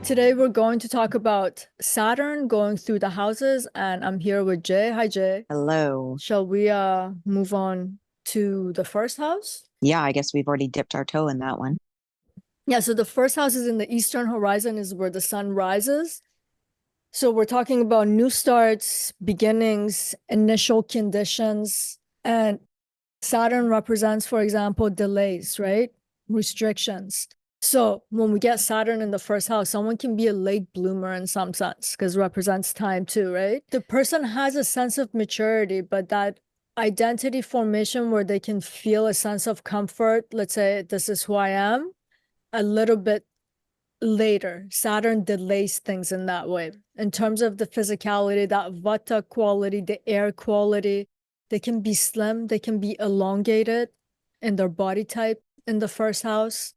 Today we're going to talk about Saturn going through the houses, and I'm here with Jay. Hi, Jay. Hello. Shall we move on to the first house? Yeah, I guess we've already dipped our toe in that one. Yeah, so the first house is in the eastern horizon, is where the sun rises. So we're talking about new starts, beginnings, initial conditions, and Saturn represents, for example, delays, right? Restrictions. So when we get Saturn in the first house, someone can be a late bloomer in some sense because it represents time too, right? The person has a sense of maturity, but that identity formation where they can feel a sense of comfort, let's say, this is who I am, a little bit later. Saturn delays things in that way. In terms of the physicality, that vata quality, the air quality, they can be slim, they can be elongated in their body type in the first house,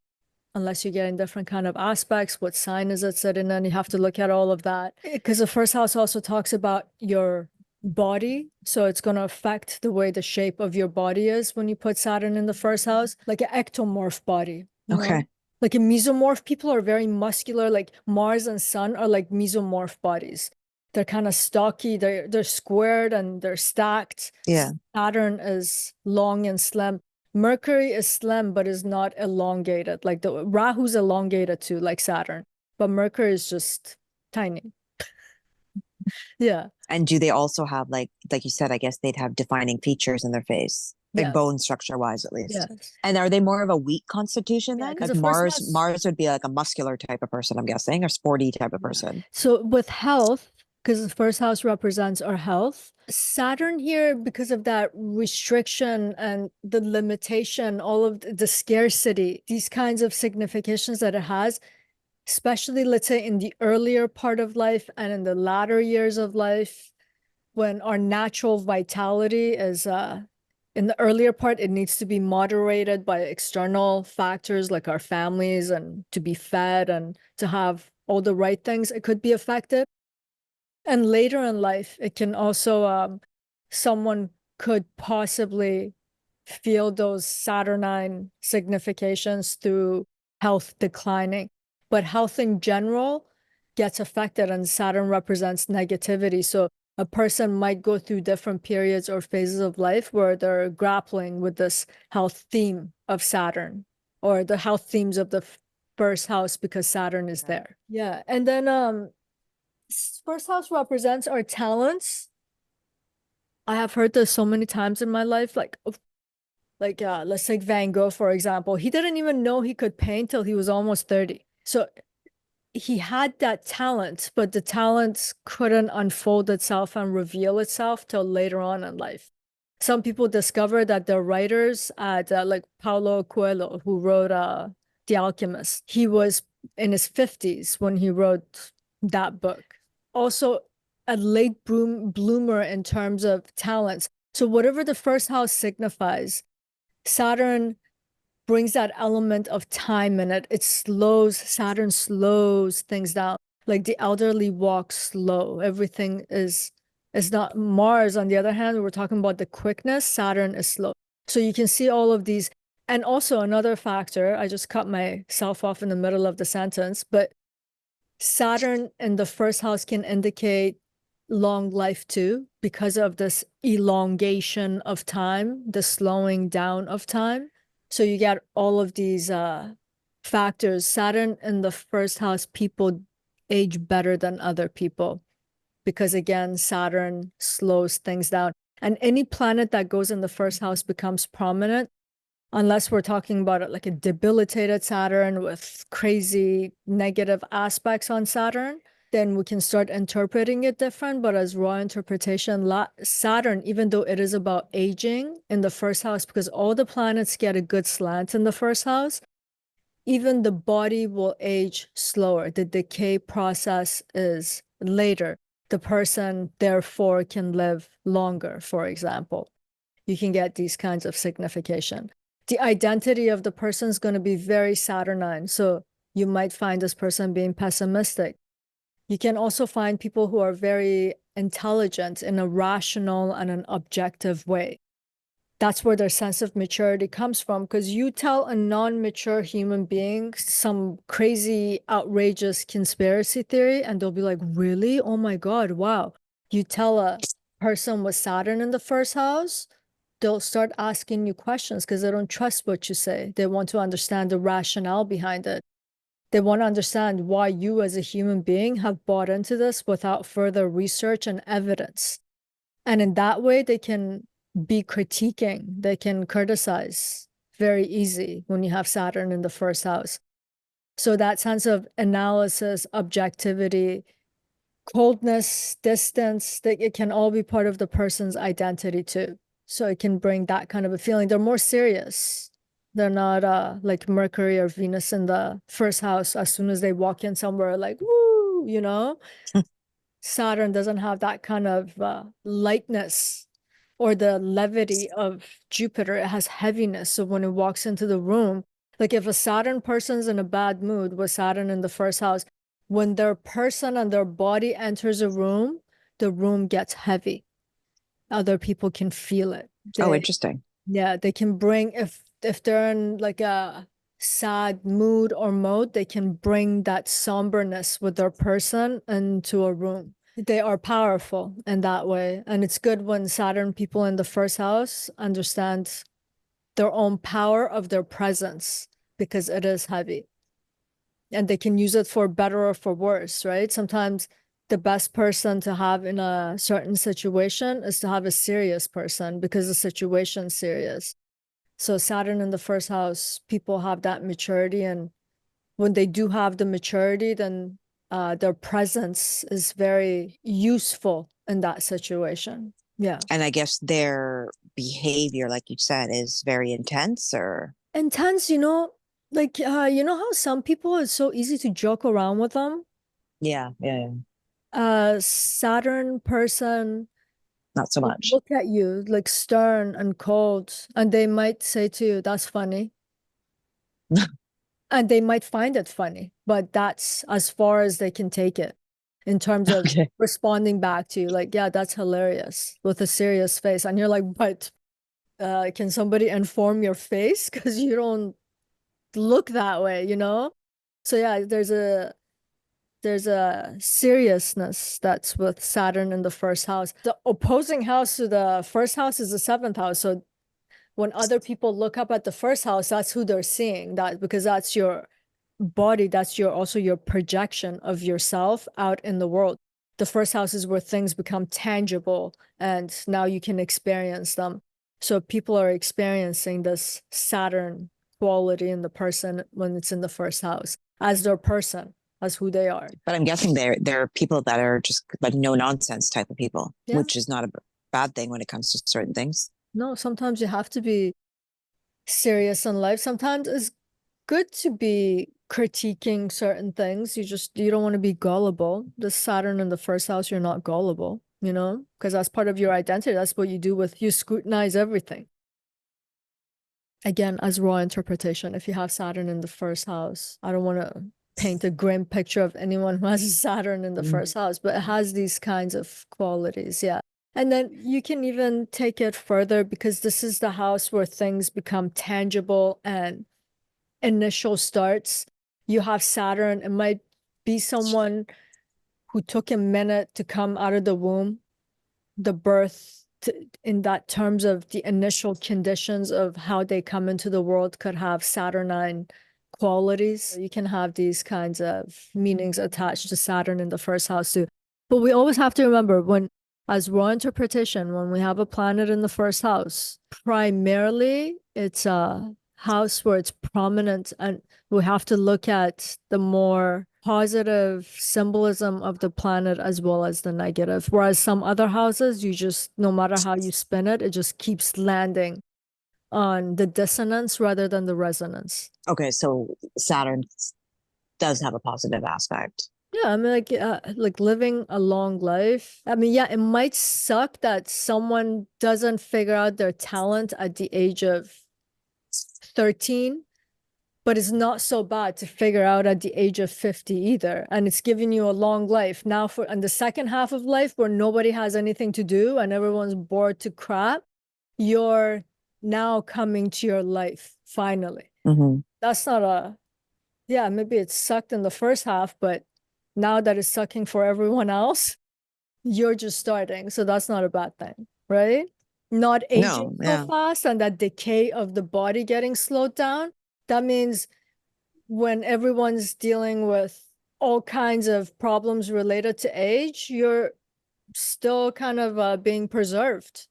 unless you get in different kind of aspects. What sign is it sitting in? You have to look at all of that. Because the first house also talks about your body. So it's going to affect the way the shape of your body is when you put Saturn in the first house, like an ectomorph body, you know? Okay. Like a mesomorph, people are very muscular, like Mars and Sun are like mesomorph bodies. They're kind of stocky, they're squared and they're stacked. Yeah. Saturn is long and slim. Mercury is slim but is not elongated. Like the Rahu's elongated too, like Saturn, but Mercury is just tiny. Yeah. And do they also have like you said, I guess they'd have defining features in their face, like Yes. bone structure wise at least. Yes. And are they more of a weak constitution Yeah, then? because Like the first Mars, house. Mars would be like a muscular type of person, I'm guessing, or sporty type of person. So with health, because the first house represents our health, Saturn here, because of that restriction and the limitation, all of the scarcity, these kinds of significations that it has, especially let's say in the earlier part of life and in the latter years of life, when our natural vitality is in the earlier part, it needs to be moderated by external factors like our families and to be fed and to have all the right things. It could be affected. And later in life, it can also, someone could possibly feel those Saturnine significations through health declining. But health in general gets affected, and Saturn represents negativity. So a person might go through different periods or phases of life where they're grappling with this health theme of Saturn or the health themes of the first house because Saturn is there. Yeah. And then first house represents our talents. I have heard this so many times in my life, like let's take Van Gogh, for example. He didn't even know he could paint till he was almost 30. So he had that talent, but the talent couldn't unfold itself and reveal itself till later on in life. Some people discover that they're writers at like Paulo Coelho, who wrote The Alchemist. He was in his 50s when he wrote that book. Also, a late bloomer in terms of talents. So whatever the first house signifies, Saturn brings that element of time in it. It slows, Saturn slows things down. Like the elderly walk slow. Everything is not. Mars, on the other hand, we're talking about the quickness. Saturn is slow. So you can see all of these. And also another factor, I just cut myself off in the middle of the sentence, but Saturn in the first house can indicate long life too, because of this elongation of time, the slowing down of time. So you get all of these factors. Saturn in the first house, people age better than other people because again, Saturn slows things down. And any planet that goes in the first house becomes prominent, unless we're talking about it like a debilitated Saturn with crazy negative aspects on Saturn, then we can start interpreting it different. But as raw interpretation, Saturn, even though it is about aging in the first house, because all the planets get a good slant in the first house, even the body will age slower. The decay process is later. The person, therefore, can live longer, for example. You can get these kinds of signification. The identity of the person is going to be very Saturnine. So you might find this person being pessimistic. You can also find people who are very intelligent in a rational and an objective way. That's where their sense of maturity comes from. Because you tell a non-mature human being some crazy, outrageous conspiracy theory, and they'll be like, really? Oh my God, wow. You tell a person with Saturn in the first house, they'll start asking you questions because they don't trust what you say. They want to understand the rationale behind it. They want to understand why you as a human being have bought into this without further research and evidence. And in that way, they can be critiquing, they can criticize very easy when you have Saturn in the first house. So that sense of analysis, objectivity, coldness, distance, that it can all be part of the person's identity too. So it can bring that kind of a feeling. They're more serious. They're not like Mercury or Venus in the first house. As soon as they walk in somewhere, like, woo, you know? Saturn doesn't have that kind of lightness or the levity of Jupiter. It has heaviness. So when it walks into the room, like if a Saturn person's in a bad mood with Saturn in the first house, when their person and their body enters a room, the room gets heavy. Other people can feel it. Oh, They, interesting. yeah, they can bring, if they're in like a sad mood or mode, they can bring that somberness with their person into a room. They are powerful in that way. And it's good when Saturn people in the first house understand their own power of their presence because it is heavy. And they can use it for better or for worse, right? Sometimes the best person to have in a certain situation is to have a serious person because the situation's serious. So Saturn in the first house, people have that maturity, and when they do have the maturity, then their presence is very useful in that situation. Yeah. And I guess their behavior, like you said, is very intense or Intense, like you know how some people it's so easy to joke around with them? yeah, yeah, yeah. Saturn person Not so will much. look at you like stern and cold, and they might say to you, "That's funny." And they might find it funny, but that's as far as they can take it in terms of Okay. responding back to you. Like, yeah, that's hilarious with a serious face. And you're like, but can somebody inform your face? Because you don't look that way, you know? So yeah, there's a seriousness that's with Saturn in the first house. The opposing house to the first house is the seventh house. So when other people look up at the first house, that's who they're seeing. That because that's your body, that's your also your projection of yourself out in the world. The first house is where things become tangible and now you can experience them. So people are experiencing this Saturn quality in the person when it's in the first house as their person, as who they are. But I'm guessing there are people that are just like no nonsense type of people, Yeah. which is not a bad thing when it comes to certain things. No, sometimes you have to be serious in life. Sometimes it's good to be critiquing certain things. You don't want to be gullible. The Saturn in the first house, you're not gullible, because that's part of your identity. That's what you do you scrutinize everything. Again, as raw interpretation, if you have Saturn in the first house, I don't want to paint a grim picture of anyone who has Saturn in the first house, but it has these kinds of qualities. Yeah. And then you can even take it further because this is the house where things become tangible and initial starts. You have Saturn. It might be someone who took a minute to come out of the womb, the birth, in that terms of the initial conditions of how they come into the world could have Saturnine qualities. You can have these kinds of meanings attached to Saturn in the first house too. But we always have to remember as raw interpretation, when we have a planet in the first house, primarily it's a house where it's prominent, and we have to look at the more positive symbolism of the planet as well as the negative. Whereas some other houses, no matter how you spin it, it just keeps landing on the dissonance rather than the resonance. Okay, so Saturn does have a positive aspect. Yeah, I mean, like living a long life. I mean, yeah, it might suck that someone doesn't figure out their talent at the age of 13, but it's not so bad to figure out at the age of 50 either. And it's giving you a long life. Now and the second half of life where nobody has anything to do and everyone's bored to crap, you're now coming to your life finally. Hmm. That's not a, yeah, maybe it sucked in the first half, but now that it's sucking for everyone else, you're just starting. So that's not a bad thing, right? Not aging No, so yeah. fast and that decay of the body getting slowed down. That means when everyone's dealing with all kinds of problems related to age, you're still kind of being preserved.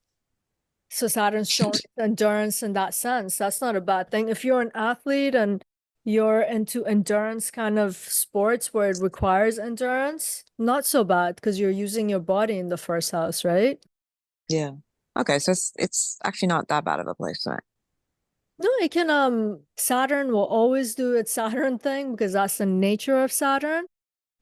So Saturn's showing endurance in that sense. That's not a bad thing. If you're an athlete and you're into endurance kind of sports where it requires endurance, not so bad because you're using your body in the first house, right? Yeah. Okay, so it's actually not that bad of a placement. No, it can Saturn will always do its Saturn thing because that's the nature of Saturn.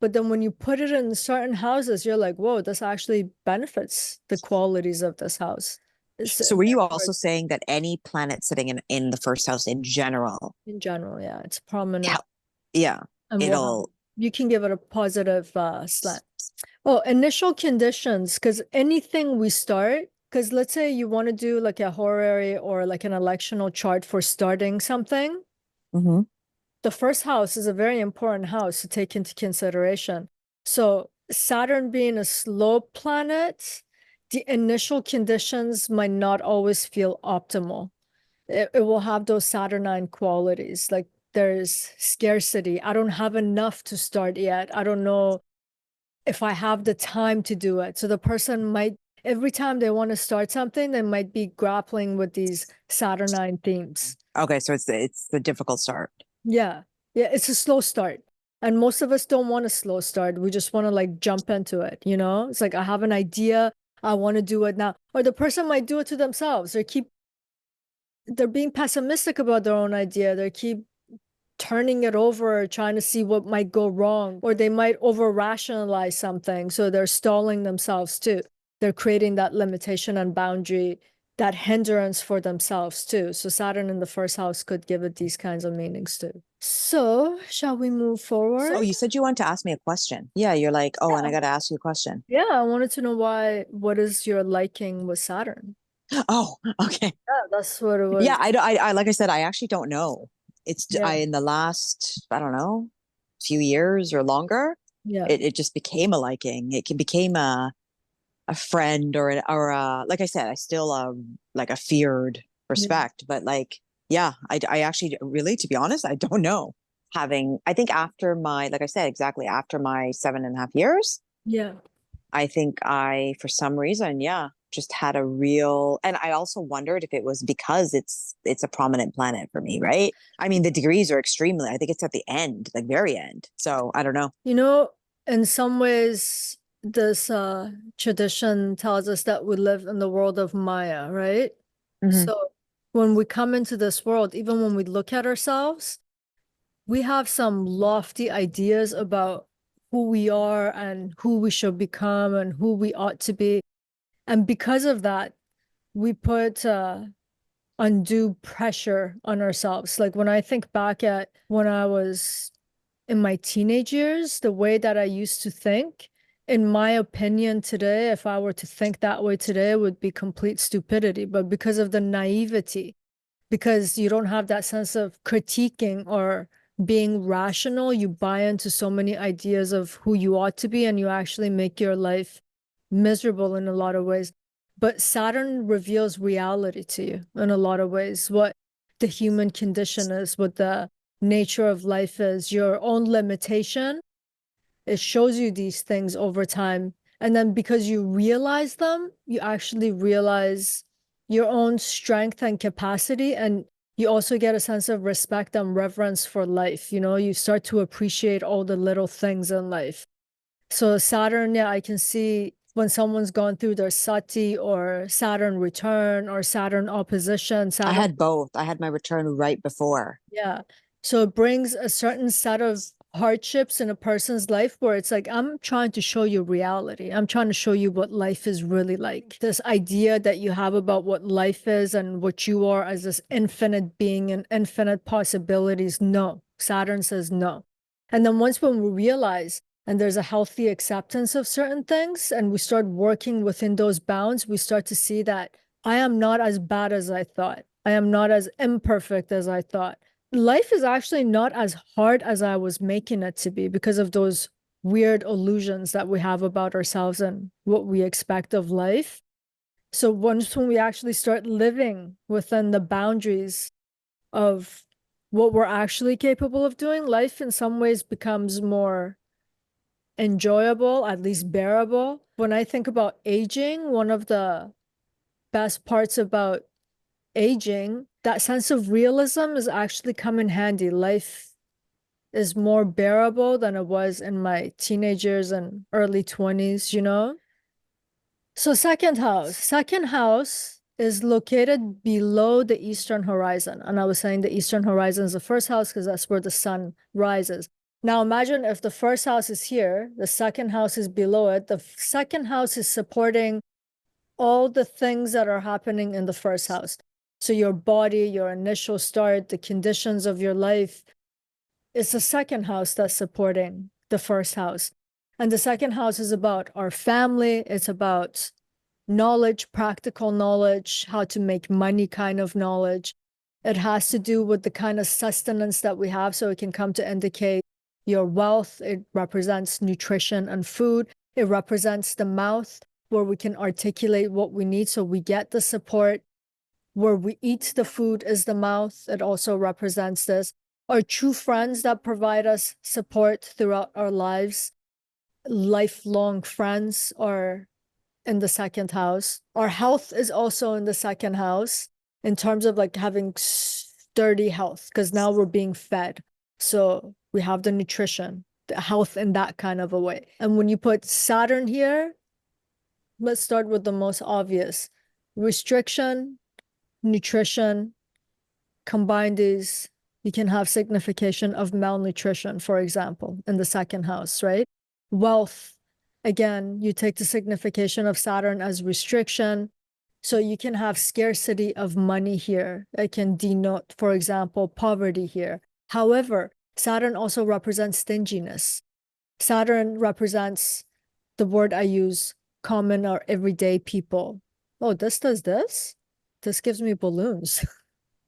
But then when you put it in certain houses, you're like, whoa, this actually benefits the qualities of this house. So were you Therefore, also saying that any planet sitting in the first house in general, in general, yeah, it's prominent yeah, yeah, and will have, it'll you can give it a positive slant. Oh, initial conditions, because anything we start, because let's say you want to do like a horary or like an electional chart for starting something, Mhm. the first house is a very important house to take into consideration. So Saturn being a slow planet, the initial conditions might not always feel optimal. It will have those Saturnine qualities. Like there's scarcity. I don't have enough to start yet. I don't know if I have the time to do it. So the person might, every time they want to start something, they might be grappling with these Saturnine themes. Okay, so it's the difficult start. Yeah. Yeah. It's a slow start. And most of us don't want a slow start. We just want to like jump into it, you know? It's like I have an idea, I want to do it now. Or the person might do it to themselves. They're being pessimistic about their own idea. They keep turning it over, trying to see what might go wrong, or they might over rationalize something. So they're stalling themselves too. They're creating that limitation and boundary, that hindrance for themselves too. So Saturn in the first house could give it these kinds of meanings too. So, shall we move So forward? you said you want to ask me a question. Yeah, you're like, oh, and I Yeah. got to ask you a question. Yeah, I wanted to know what is your liking with Saturn? Oh, okay. Yeah, that's what it Yeah, was. like I said, I actually don't know. I Yeah, in the last, I don't know, few years or longer, yeah, it just became a liking. Became a friend or like I said, I still like a feared yeah, respect, but like yeah, I actually really, to be honest, I don't know. I think after my, like I said, exactly after my 7.5 years, yeah. I think I, for some reason, yeah, just had a real, and I also wondered if it was because it's a prominent planet for me, right? I mean, the degrees are extremely, I think it's at the end, like very end. So I don't know. You know, in some ways, this tradition tells us that we live in the world of Maya, right? Hmm. So when we come into this world, even when we look at ourselves, we have some lofty ideas about who we are and who we should become and who we ought to be. And because of that, we put undue pressure on ourselves. Like when I think back at when I was in my teenage years, the way that I used to think, in my opinion, today, if I were to think that way today, it would be complete stupidity. But because of the naivety, because you don't have that sense of critiquing or being rational, you buy into so many ideas of who you ought to be, and you actually make your life miserable in a lot of ways. But Saturn reveals reality to you in a lot of ways, what the human condition is, what the nature of life is, your own limitation. It shows you these things over time. And then because you realize them, you actually realize your own strength and capacity. And you also get a sense of respect and reverence for life. You know, you start to appreciate all the little things in life. So Saturn, yeah, I can see when someone's gone through their Sati or Saturn return or Saturn opposition, I Saturn. had both. I had my return right before. Yeah. So it brings a certain set of hardships in a person's life where it's like, I'm trying to show you reality. I'm trying to show you what life is really like. This idea that you have about what life is and what you are as this infinite being and infinite possibilities. No, Saturn says no. And then once when we realize and there's a healthy acceptance of certain things and we start working within those bounds, we start to see that I am not as bad as I thought. I am not as imperfect as I thought. Life is actually not as hard as I was making it to be because of those weird illusions that we have about ourselves and what we expect of life. So once when we actually start living within the boundaries of what we're actually capable of doing, life in some ways becomes more enjoyable, at least bearable. When I think about aging, one of the best parts about aging, that sense of realism is actually come in handy. Life is more bearable than it was in my teenage years and early 20s, you know? So second house is located below the eastern horizon. And I was saying the eastern horizon is the first house because that's where the sun rises. Now imagine if the first house is here, the second house is below it. The second house is supporting all the things that are happening in the first house. So your body, your initial start, the conditions of your life, it's the second house that's supporting the first house. And the second house is about our family. It's about knowledge, practical knowledge, how to make money kind of knowledge. It has to do with the kind of sustenance that we have. So it can come to indicate your wealth. It represents nutrition and food. It represents the mouth where we can articulate what we need. So we get the support. Where we eat the food is the mouth. It also represents this. Our true friends that provide us support throughout our lives, lifelong friends are in the second house. Our health is also in the second house in terms of like having sturdy health, because now we're being fed. So we have the nutrition, the health in that kind of a way. And when you put Saturn here, let's start with the most obvious restriction, nutrition, combine these, you can have signification of malnutrition, for example, in the second house, right? Wealth, again, you take the signification of Saturn as restriction. So you can have scarcity of money here. It can denote, for example, poverty here. However, Saturn also represents stinginess. Saturn represents the word I use, common or everyday people. Oh, this does this? This gives me balloons.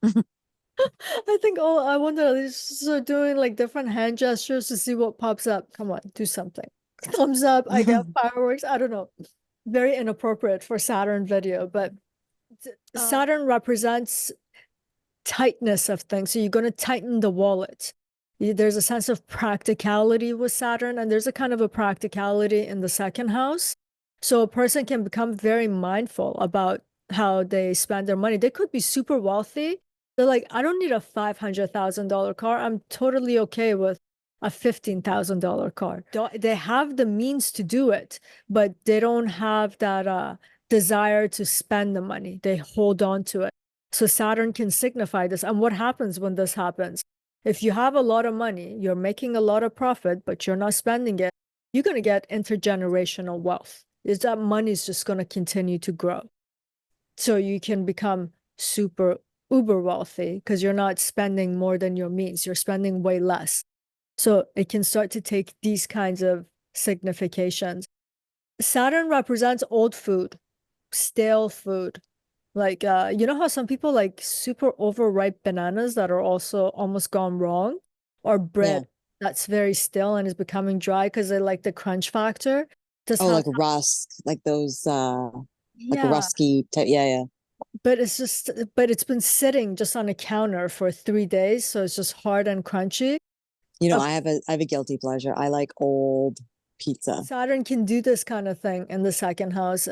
I think, oh, I wonder, they're just doing like different hand gestures to see what pops up. Come on, do something. Thumbs up, I get fireworks. I don't know. Very inappropriate for Saturn video, but Saturn represents tightness of things. So you're going to tighten the wallet. There's a sense of practicality with Saturn, and there's a kind of a practicality in the second house. So a person can become very mindful about how they spend their money. They could be super wealthy. They're like, I don't need a $500,000 car. I'm totally okay with a $15,000 car. They have the means to do it, but they don't have that desire to spend the money. They hold on to it. So Saturn can signify this. And what happens when this happens? If you have a lot of money, you're making a lot of profit, but you're not spending it, you're going to get intergenerational wealth. Is that money is just going to continue to grow. So you can become super uber wealthy because you're not spending more than your means. You're spending way less. So it can start to take these kinds of significations. Saturn represents old food, stale food. Like, you know how some people like super overripe bananas that are also almost gone wrong, or Yeah. bread that's very stale and is becoming dry because they like the crunch factor. Just Oh, how, like rust, like those like yeah, rusky type. Yeah, yeah. but it's just, but it's been sitting just on a counter for 3 days, so it's just hard and crunchy. You know, Uh, I have a guilty pleasure. I like old pizza. Saturn can do this kind of thing in the second house.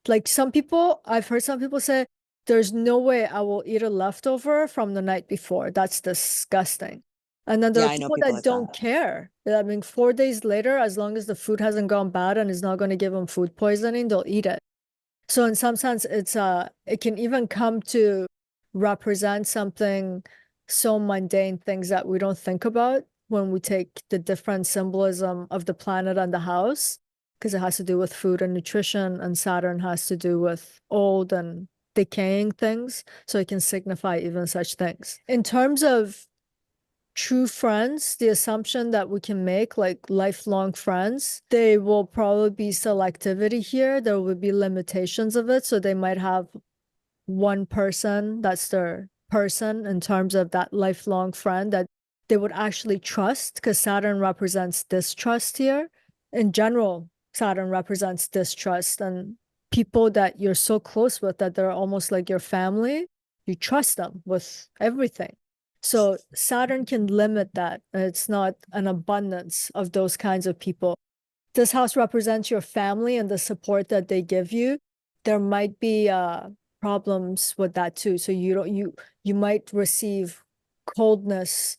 Like some people, I've heard some people say, there's no way I will eat a leftover from the night before. That's disgusting. And then there Yeah, are I know people people that like that. don't care. I mean, 4 days later, as long as the food hasn't gone bad and is not going to give them food poisoning, they'll eat it. So in some sense, it can even come to represent something so mundane, things that we don't think about when we take the different symbolism of the planet and the house, because it has to do with food and nutrition, and Saturn has to do with old and decaying things. So it can signify even such things. In terms of true friends, the assumption that we can make, like lifelong friends, they will probably be selectivity here. There will be limitations of it. So they might have one person that's their person in terms of that lifelong friend that they would actually trust, because Saturn represents distrust here. In general, Saturn represents distrust, and people that you're so close with that they're almost like your family, you trust them with everything. So Saturn can limit that. It's not an abundance of those kinds of people. This house represents your family and the support that they give you. There might be problems with that too. So you might receive coldness.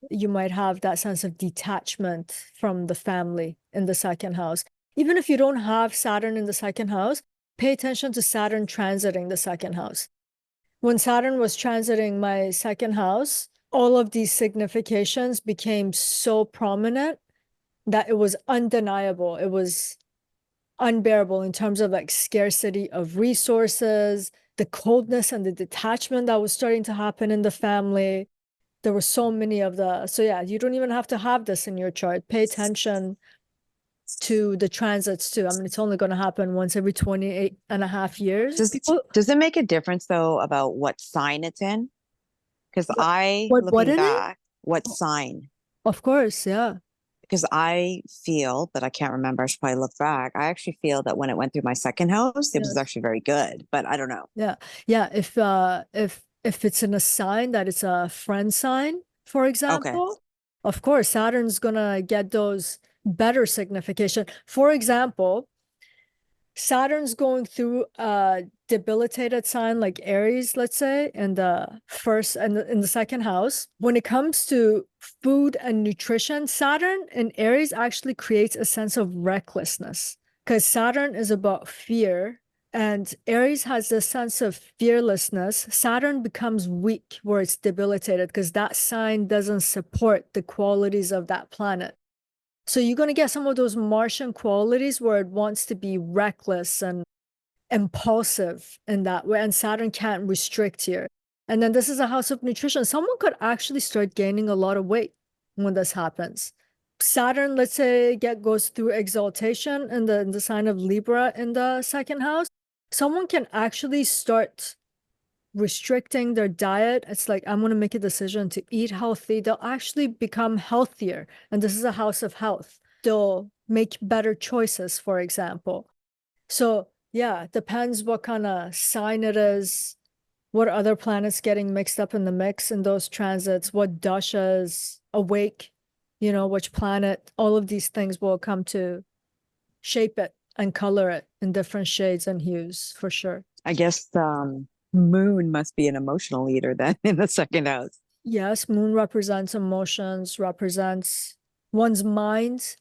You might have that sense of detachment from the family in the second house. Even if you don't have Saturn in the second house, pay attention to Saturn transiting the second house. When Saturn was transiting my second house, all of these significations became so prominent that it was undeniable. It was unbearable in terms of like scarcity of resources, the coldness and the detachment that was starting to happen in the family. There were so many of so yeah, you don't even have to have this in your chart. Pay attention to the transits too. I mean, it's only going to happen once every 28 and a half years. Does it make a difference though about what sign it's in? Because What looking in it? back, what sign? Of course, yeah. Because I feel, but I can't remember. I should probably look back. I actually feel that when it went through my second house, it was Yes. actually very good, but I don't know. Yeah. Yeah. If it's in a sign that it's a friend sign, for Okay. example, of course, Saturn's gonna get those better signification. For example, Saturn's going through a debilitated sign like Aries, let's say, in the first and in the second house. When it comes to food and nutrition, Saturn in Aries actually creates a sense of recklessness, because Saturn is about fear and Aries has this sense of fearlessness. Saturn becomes weak where it's debilitated because that sign doesn't support the qualities of that planet. So you're going to get some of those Martian qualities where it wants to be reckless and impulsive in that way, and Saturn can't restrict here. And then this is a house of nutrition. Someone could actually start gaining a lot of weight when this happens. Saturn, let's say, goes through exaltation in the sign of Libra in the second house. Someone can actually start restricting their diet. It's like, I'm going to make a decision to eat healthy. They'll actually become healthier. And this is a house of health. They'll make better choices, for example. So, yeah, depends what kind of sign it is, what other planets getting mixed up in the mix in those transits, what dasha is awake, which planet, all of these things will come to shape it and color it in different shades and hues for sure. I guess Moon must be an emotional leader then in the second house. Yes, moon represents emotions, represents one's mind.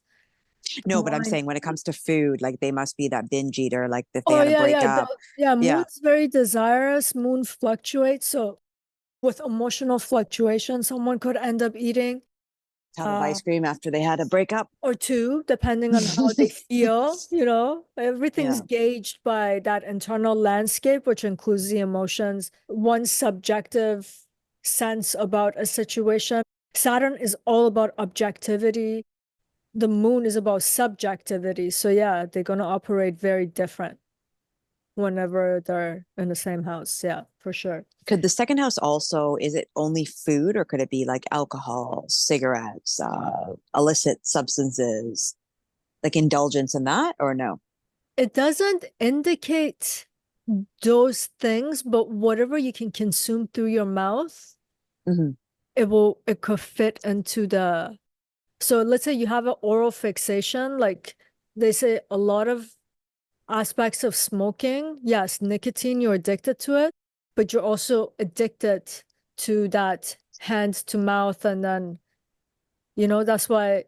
No, but I'm Mind. saying when it comes to food, like they must be that binge eater, like if they Oh had a yeah, yeah, breakup. yeah. Yeah. Moon's very desirous. Moon fluctuates. So with emotional fluctuation, someone could end up eating Ton of uh ice cream after they had a breakup. or two, depending on how they feel. Everything's Yeah. gauged by that internal landscape, which includes the emotions, one's subjective sense about a situation. Saturn is all about objectivity. The moon is about subjectivity. So yeah, they're gonna operate very different whenever they're in the same house. Yeah, for sure. Could the second house also, is it only food or could it be like alcohol, cigarettes, illicit substances, like indulgence in that or no? It doesn't indicate those things, but whatever you can consume through your mouth, Hmm. it could fit into so let's say you have an oral fixation, like they say a lot of aspects of smoking, yes, nicotine, you're addicted to it, but you're also addicted to that hand to mouth. And then, that's why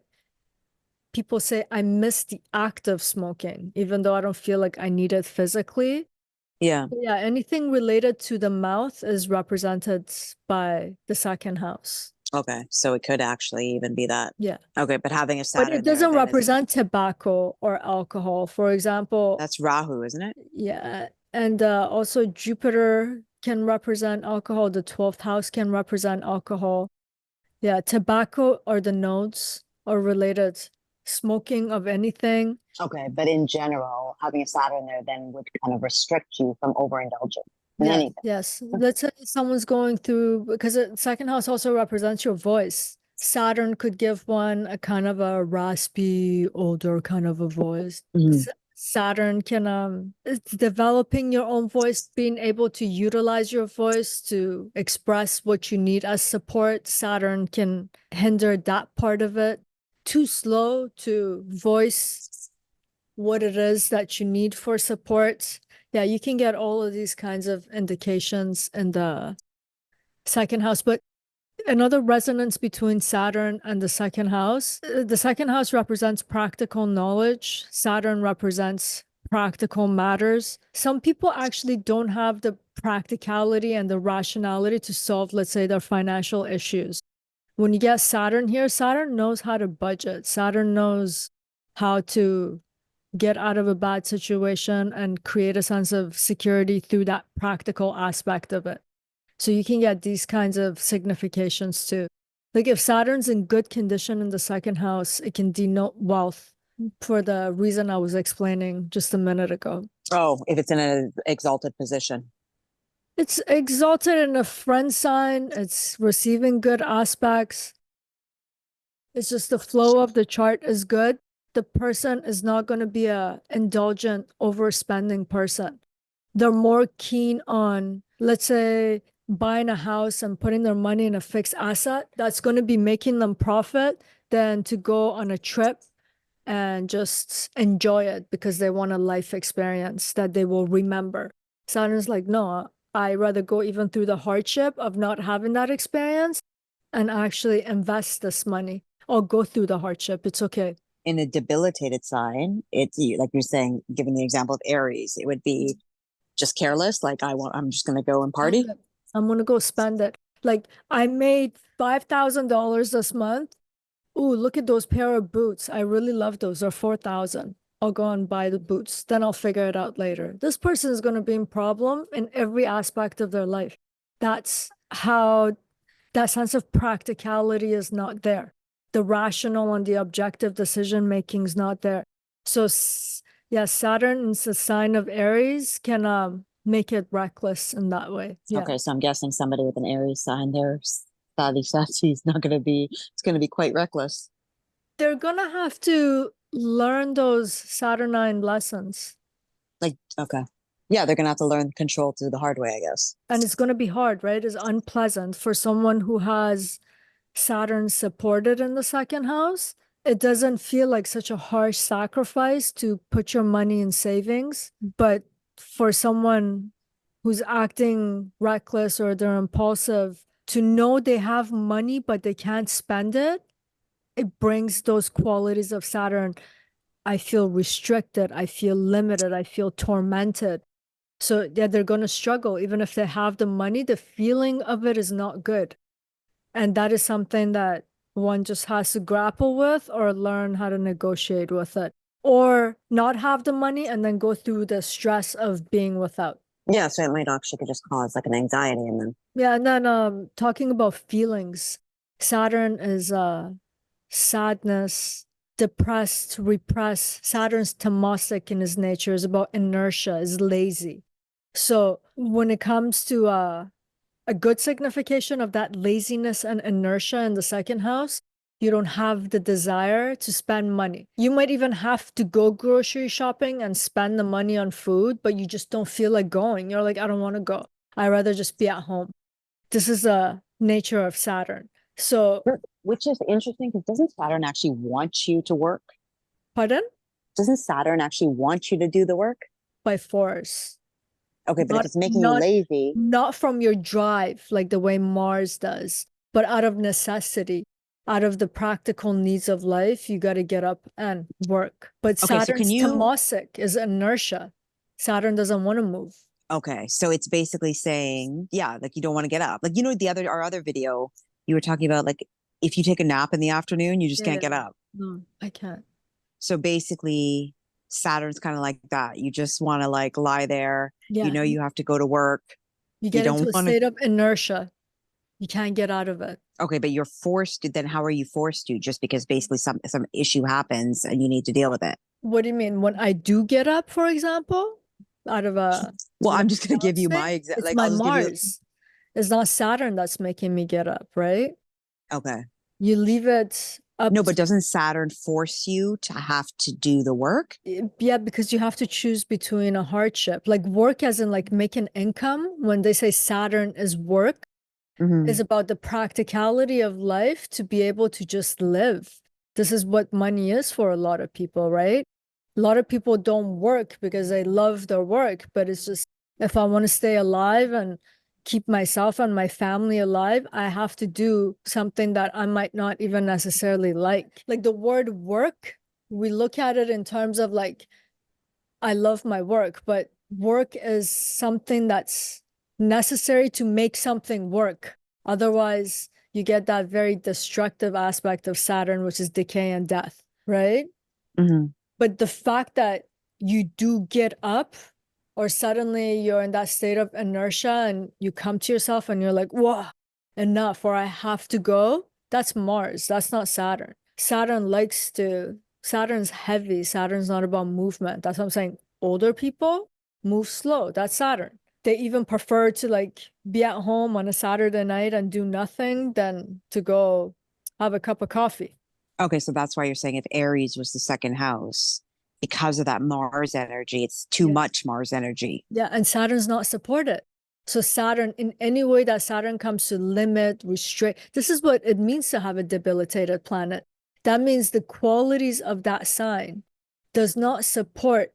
people say, I miss the act of smoking, even though I don't feel like I need it physically. Yeah. Yeah, anything related to the mouth is represented by the second house. Okay. So it could actually even be that. Yeah. Okay. But having a But it Saturn there doesn't then is, represent tobacco or alcohol. For example, that's Rahu, isn't it? yeah. And also Jupiter can represent alcohol. The 12th house can represent alcohol. Yeah, tobacco or the nodes are related. Smoking of anything. Okay, but in general, having a Saturn there then would kind of restrict you from overindulging. in Yes, anything. yes. Let's say someone's going through, because the second house also represents your voice. Saturn could give one a kind of a raspy, older kind of a voice. Mhm. Saturn can it's developing your own voice, being able to utilize your voice to express what you need as support. Saturn can hinder that part of it. Too slow to voice what it is that you need for support. Yeah, you can get all of these kinds of indications in the second house. But another resonance between Saturn and the second house represents practical knowledge. Saturn represents practical matters. Some people actually don't have the practicality and the rationality to solve, let's say, their financial issues. When you get Saturn here, Saturn knows how to budget. Saturn knows how to get out of a bad situation and create a sense of security through that practical aspect of it. So you can get these kinds of significations too. Like if Saturn's in good condition in the second house, it can denote wealth for the reason I was explaining just a minute ago. Oh, if it's in an exalted position. It's exalted in a friend sign, it's receiving good aspects. It's just the flow of the chart is good. The person is not going to be a indulgent, overspending person. They're more keen on, let's say, buying a house and putting their money in a fixed asset that's going to be making them profit than to go on a trip and just enjoy it because they want a life experience that they will remember. Saturn's like, no, I rather go even through the hardship of not having that experience and actually invest this money or go through the hardship. It's okay. In a debilitated sign, it's like you're saying, giving the example of Aries, it would be just careless. Like I'm just going to go and party. Okay. I'm gonna go spend it. Like I made $5,000 this month. Ooh, look at those pair of boots. I really love those. They're 4,000. I'll go and buy the boots. Then I'll figure it out later. This person is gonna be in problem in every aspect of their life. That's how that sense of practicality is not there. The rational and the objective decision making is not there. So yeah, Saturn is a sign of Aries can make it reckless in that way. Yeah. Okay, so I'm guessing somebody with an Aries sign there, sadly, is not going to be, it's going to be quite reckless. They're gonna have to learn those Saturnine lessons. Like, okay. Yeah, they're going to have to learn control through the hard way, I guess. And it's gonna be hard, right? It's unpleasant for someone who has Saturn supported in the second house. It doesn't feel like such a harsh sacrifice to put your money in savings, but for someone who's acting reckless or they're impulsive, to know they have money but they can't spend it, it brings those qualities of Saturn. I feel restricted, I feel limited, I feel tormented. So yeah, they're going to struggle. Even if they have the money, the feeling of it is not good. And that is something that one just has to grapple with or learn how to negotiate with it. Or not have the money and then go through the stress of being without. Yeah, so it might actually could just cause like an anxiety and then. Yeah, and then talking about feelings, Saturn is sadness, depressed, repressed. Saturn's tamasic in his nature, is about inertia, is lazy. So when it comes to a good signification of that laziness and inertia in the second house, you don't have the desire to spend money. You might even have to go grocery shopping and spend the money on food, but you just don't feel like going. You're like, I don't want to go. I'd rather just be at home. This is the nature of Saturn. So, Which is interesting because doesn't Saturn actually want you to work? pardon? Doesn't Saturn actually want you to do the work? By force. Okay, but if Not it's making you not lazy, not from your drive like the way Mars does, but out of necessity, out of the practical needs of life, you got to get up and work. But okay, so can Saturn's you, tamasic is inertia. Saturn doesn't want to move. okay, so it's basically saying, yeah, like you don't want to get up. Like, our other video, you were talking about like if you take a nap in the afternoon, you just Yeah, can't yeah. get up. No, I can't. So basically, Saturn's kind of like that. You just want to like lie there. You Yeah, know, you have to go to work. you You get into don't a want to. state of inertia. You can't get out of it. Okay, but you're forced to. Then how are you forced to? Just because basically some issue happens and you need to deal with it. What do you mean? When I do get up, for example? out of a Well, I'm just going to give you balancing. my exact, It's like, my I'll just give you, Mars. It's not Saturn that's making me get up, right? okay. You leave it up No, to, but doesn't Saturn force you to have to do the work? yeah, because you have to choose between a hardship, like work as in like making income. When they say Saturn is work, is Hmm. about the practicality of life to be able to just live. This is what money is for a lot of people, right? A lot of people don't work because they love their work, but it's just if I want to stay alive and keep myself and my family alive, I have to do something that I might not even necessarily like. Like the word work, we look at it in terms of like I love my work, but work is something that's necessary to make something work. Otherwise, you get that very destructive aspect of Saturn, which is decay and death, right? Hmm. But the fact that you do get up, or suddenly you're in that state of inertia and you come to yourself and you're like, whoa, enough, or I have to go, that's Mars. That's not Saturn. Saturn's heavy. Saturn's not about movement. That's what I'm saying. Older people move slow. That's Saturn. They even prefer to like be at home on a Saturday night and do nothing than to go have a cup of coffee. Okay, so that's why you're saying if Aries was the second house, because of that Mars energy, it's too Yes. much Mars energy. Yeah, and Saturn's not supported. So Saturn, in any way that Saturn comes to limit, restrict, this is what it means to have a debilitated planet. That means the qualities of that sign does not support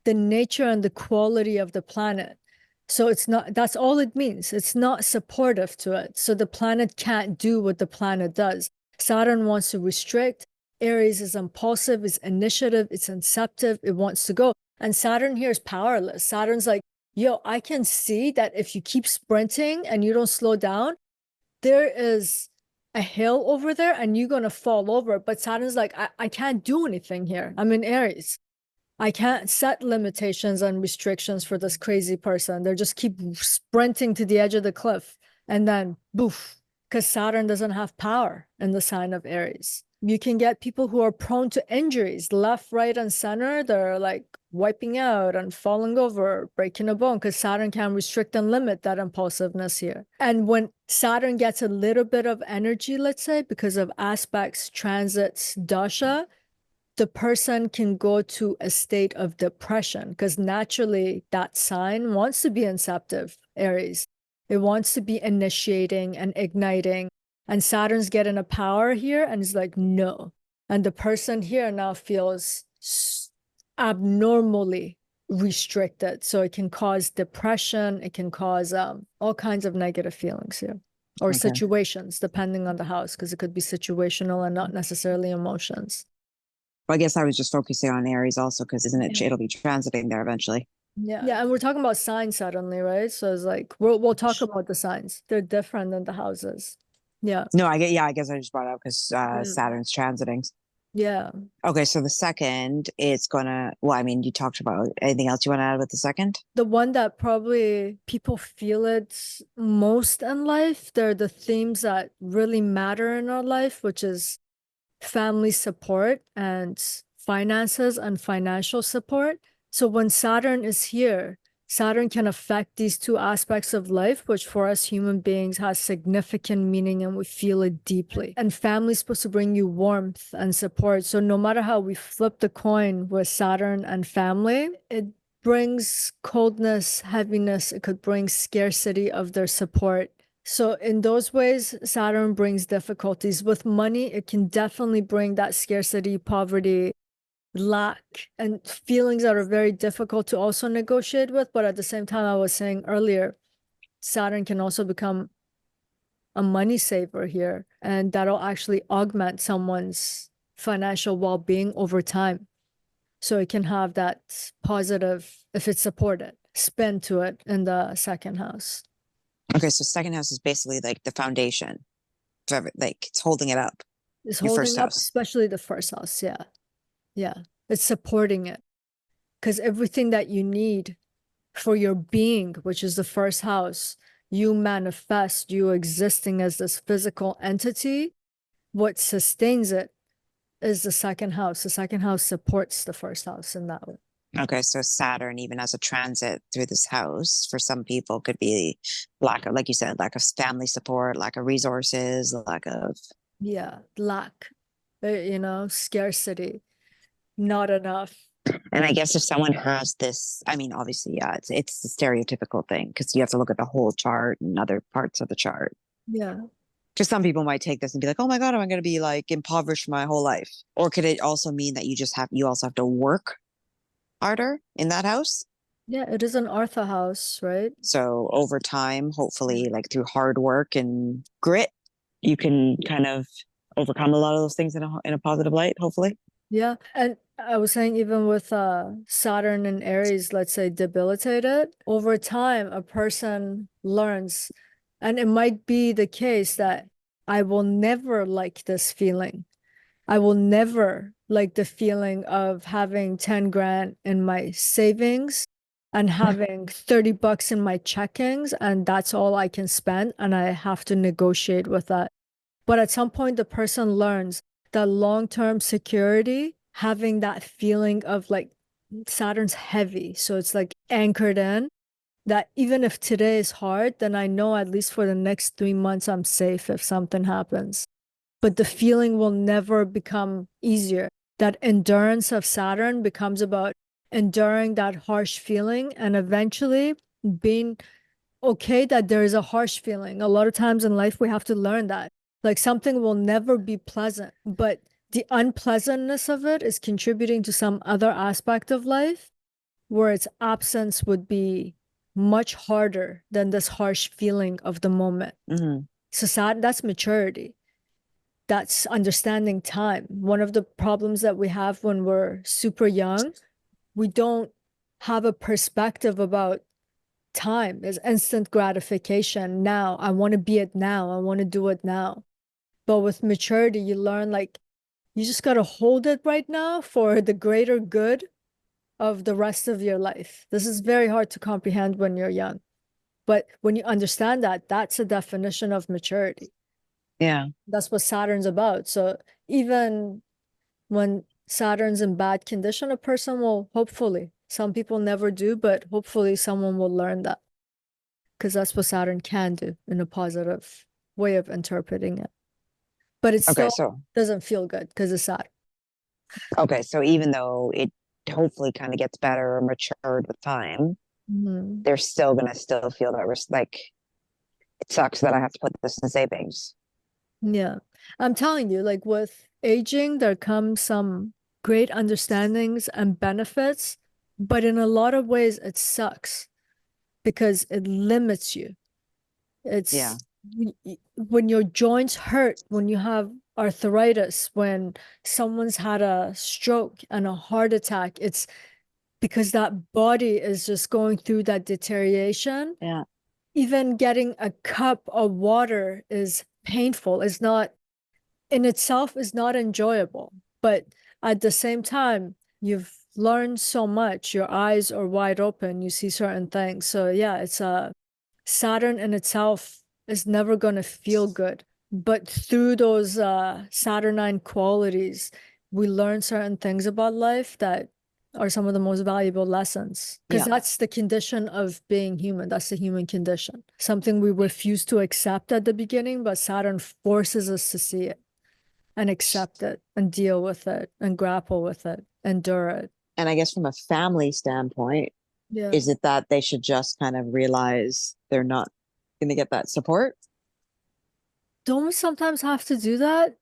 the nature and the quality of the planet. So it's not, that's all it means. It's not supportive to it. So the planet can't do what the planet does. Saturn wants to restrict. Aries is impulsive, it's initiative, it's inceptive, it wants to go. And Saturn here is powerless. Saturn's like, yo, I can see that if you keep sprinting and you don't slow down, there is a hill over there and you're going to fall over. But Saturn's like, I can't do anything here. I'm in Aries. I can't set limitations and restrictions for this crazy person. They just keep sprinting to the edge of the cliff and then boof, because Saturn doesn't have power in the sign of Aries. You can get people who are prone to injuries left, right, and center. They're like wiping out and falling over, breaking a bone because Saturn can restrict and limit that impulsiveness here. And when Saturn gets a little bit of energy, let's say, because of aspects, transits, dasha, the person can go to a state of depression because naturally that sign wants to be inceptive, Aries. It wants to be initiating and igniting. And Saturn's getting a power here and it's like, no. And the person here now feels abnormally restricted. So it can cause depression. It can cause all kinds of negative feelings here or Okay. situations, depending on the house, because it could be situational and not necessarily emotions. Well, I guess I was just focusing on Aries also because isn't it? Yeah. It'll be transiting there eventually. Yeah, and we're talking about signs suddenly, right? So it's like we'll talk about the signs. They're different than the houses. Yeah. No, I get. Yeah, I guess I just brought it up because Yeah. Saturn's transiting. Yeah. Okay, so the second, it's gonna. Well, I mean, you talked about anything else you want to add with the second? The one that probably people feel it most in life, they're the themes that really matter in our life, which is family support and finances and financial support. So when Saturn is here, Saturn can affect these two aspects of life, which for us human beings has significant meaning and we feel it deeply. And family is supposed to bring you warmth and support. So no matter how we flip the coin with Saturn and family, it brings coldness, heaviness. It could bring scarcity of their support. So in those ways, Saturn brings difficulties. With money, it can definitely bring that scarcity, poverty, lack, and feelings that are very difficult to also negotiate with. But at the same time, I was saying earlier, Saturn can also become a money saver here, and that'll actually augment someone's financial well-being over time. So it can have that positive, if it's supported, spin to it in the second house. Okay, so second house is basically like the foundation for like it's holding it up. It's Your first holding up, house. especially the first house. Yeah. Yeah. It's supporting it because everything that you need for your being, which is the first house, you manifest you existing as this physical entity. What sustains it is the second house. The second house supports the first house in that way. Okay, so Saturn, even as a transit through this house, for some people could be lack of, like you said, lack of family support, lack of resources, lack of, Yeah, lack, scarcity, not enough. and I guess if someone has this, I mean, obviously, yeah, it's a stereotypical thing because you have to look at the whole chart and other parts of the chart. Yeah. Because some people might take this and be like, oh my God, am I going to be like impoverished my whole life? Or could it also mean that you also have to work harder in that house? Yeah, it is an Artha house, right? So over time, Yeah. hopefully, like through hard work and grit, you can kind of overcome a lot of those things in a positive light, hopefully. Yeah. And I was saying even with Saturn and Aries, let's say debilitated, over time a person learns, and it might be the case that I will never like this feeling. I will never like the feeling of having 10 grand in my savings and having 30 bucks in my checkings, and that's all I can spend, and I have to negotiate with that. But at some point, the person learns that long-term security, having that feeling of like Saturn's heavy, so it's like anchored in, that even if today is hard, then I know at least for the next 3 months I'm safe if something happens. But the feeling will never become easier. That endurance of Saturn becomes about enduring that harsh feeling and eventually being okay that there is a harsh feeling. A lot of times in life, we have to learn that. Like something will never be pleasant, but the unpleasantness of it is contributing to some other aspect of life where its absence would be much harder than this harsh feeling of the moment. Hmm. So that's maturity. That's understanding time. One of the problems that we have when we're super young, we don't have a perspective about time. Is instant gratification. Now, I want to be it now. I want to do it now. But with maturity, you learn like you just got to hold it right now for the greater good of the rest of your life. This is very hard to comprehend when you're young. But when you understand that, that's a definition of maturity. Yeah. That's what Saturn's about. So even when Saturn's in bad condition, a person will hopefully, some people never do, but hopefully someone will learn that because that's what Saturn can do in a positive way of interpreting it. But it Okay, still doesn't feel good because it's Saturn. so even though it hopefully kind of gets better or matured with time, Mhm. they're still gonna still feel that risk. Like it sucks that I have to put this in savings. Yeah. I'm telling you, like with aging, there comes some great understandings and benefits, but in a lot of ways, it sucks because it limits you. Yeah. It's when your joints hurt, when you have arthritis, when someone's had a stroke and a heart attack, it's because that body is just going through that deterioration. Yeah. Even getting a cup of water is painful. It's not in itself is not enjoyable, but at the same time, you've learned so much. Your eyes are wide open. You see certain things. So yeah, it's a Saturn in itself is never going to feel good. But through those Saturnine qualities, we learn certain things about life that are some of the most valuable lessons. Because Yeah. that's the condition of being human. That's the human condition. Something we refuse to accept at the beginning, but Saturn forces us to see it and accept it and deal with it and grapple with it, endure it. And I guess from a family standpoint, Yeah. is it that they should just kind of realize they're not going to get that support? Don't we sometimes have to do that?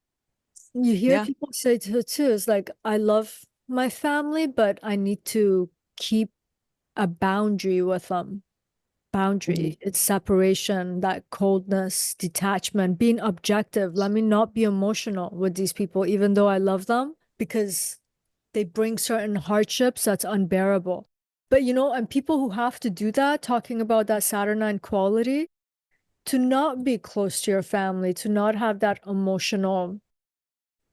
You hear Yeah. people say too, it's like, I love my family, but I need to keep a boundary with them. Hmm. Boundary, it's separation, that coldness, detachment, being objective. Let me not be emotional with these people, even though I love them, because they bring certain hardships that's unbearable. But and people who have to do that, talking about that Saturnine quality, to not be close to your family, to not have that emotional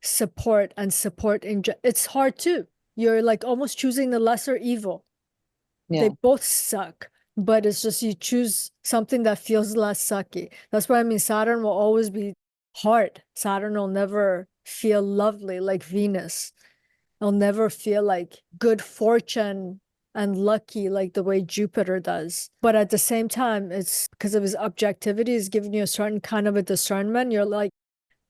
support and support it's hard too. You're like almost choosing the lesser evil. They Yeah. both suck, but it's just you choose something that feels less sucky. That's why I mean Saturn will always be hard. Saturn will never feel lovely like Venus. It'll never feel like good fortune and lucky like the way Jupiter does. But at the same time, it's because of his objectivity, is giving you a certain kind of a discernment. You're like,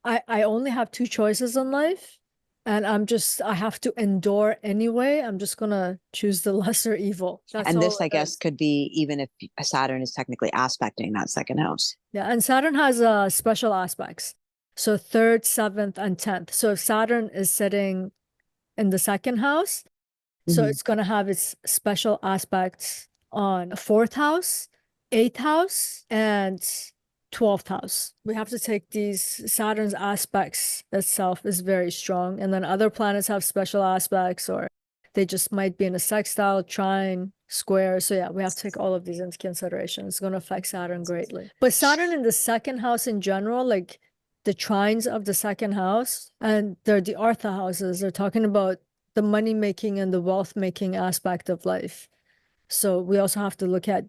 I only have two choices in life. And I have to endure anyway. I'm just gonna choose the lesser evil. That's And all this, I it guess, is. could be even if Saturn is technically aspecting that second house. Yeah, and Saturn has special aspects. So third, seventh, and 10th. So if Saturn is sitting in the second house, so Mhm. it's going to have its special aspects on fourth house, eighth house, and 12th house. We have to take these Saturn's aspects itself is very strong. And then other planets have special aspects, or they just might be in a sextile, trine, square. So yeah, we have to take all of these into consideration. It's going to affect Saturn greatly. But Saturn in the second house in general, like the trines of the second house, and they're the Artha houses, they're talking about the money making and the wealth making aspect of life. So we also have to look at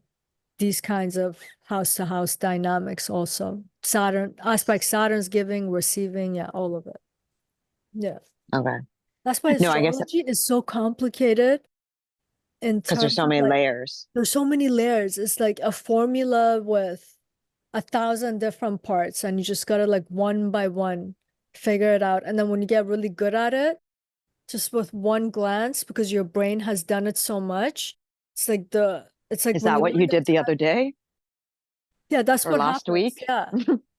these kinds of house to house dynamics also. Saturn aspect, Saturn's giving, receiving, yeah, all of it. Yeah. Okay. That's why No, I guess astrology is so complicated in because there's terms so of many like layers. there's so many layers. It's like a formula with 1,000 different parts, and you just gotta like one by one figure it out. And then when you get really good at it, just with one glance, because your brain has done it so much, it's like Is when that you what you learn the did the other day yeah, that's or what last happens. week? Yeah.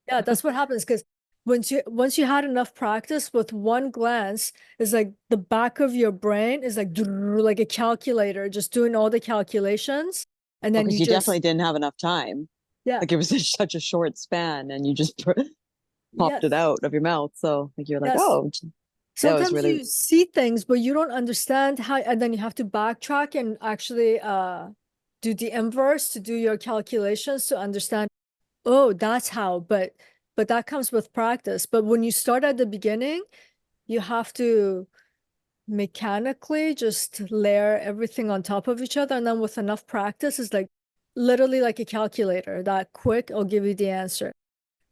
Yeah, that's what happens because once you had enough practice with one glance, it's like the back of your brain is like a calculator, just doing all the calculations. And then Because you you definitely just didn't have enough time. yeah. Like it was such a short span and you just popped it Yes. out of your mouth. So like you're like, Yes. oh, that was Sometimes really you see things, but you don't understand how, and then you have to backtrack and actually do the inverse to do your calculations to understand, oh, that's how, but that comes with practice. But when you start at the beginning, you have to mechanically just layer everything on top of each other. And then with enough practice, it's like literally like a calculator that quick, I'll give you the answer.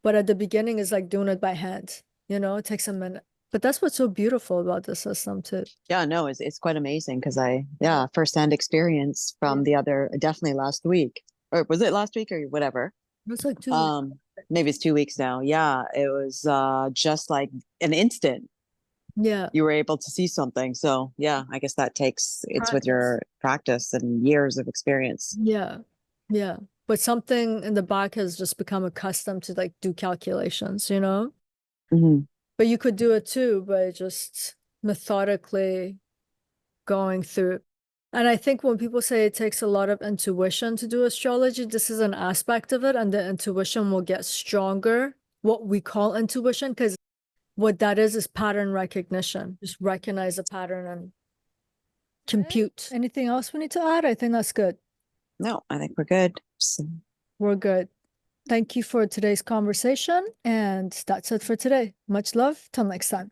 But at the beginning, it's like doing it by hand, it takes a minute. But that's what's so beautiful about the system too. yeah, no, it's quite amazing because I Yeah. yeah, firsthand experience Yeah. from the other definitely last week. Or was it last week or whatever? It's like 2 weeks. Um, maybe it's 2 weeks now. Yeah, it was just like an instant Yeah. you were able to see something. So yeah, I guess that takes it's with Practice. your practice and years of experience. Yeah. Yeah. But something in the back has just become accustomed to like do calculations. Mhm. But you could do it too by just methodically going through. And I think when people say it takes a lot of intuition to do astrology, this is an aspect of it, and the intuition will get stronger. What we call intuition, because what that is pattern recognition. Just recognize a pattern and compute. Anything else we need to add? I think that's good. No, I think we're good. So We're good. Thank you for today's conversation. And that's it for today. Much love. Till next time.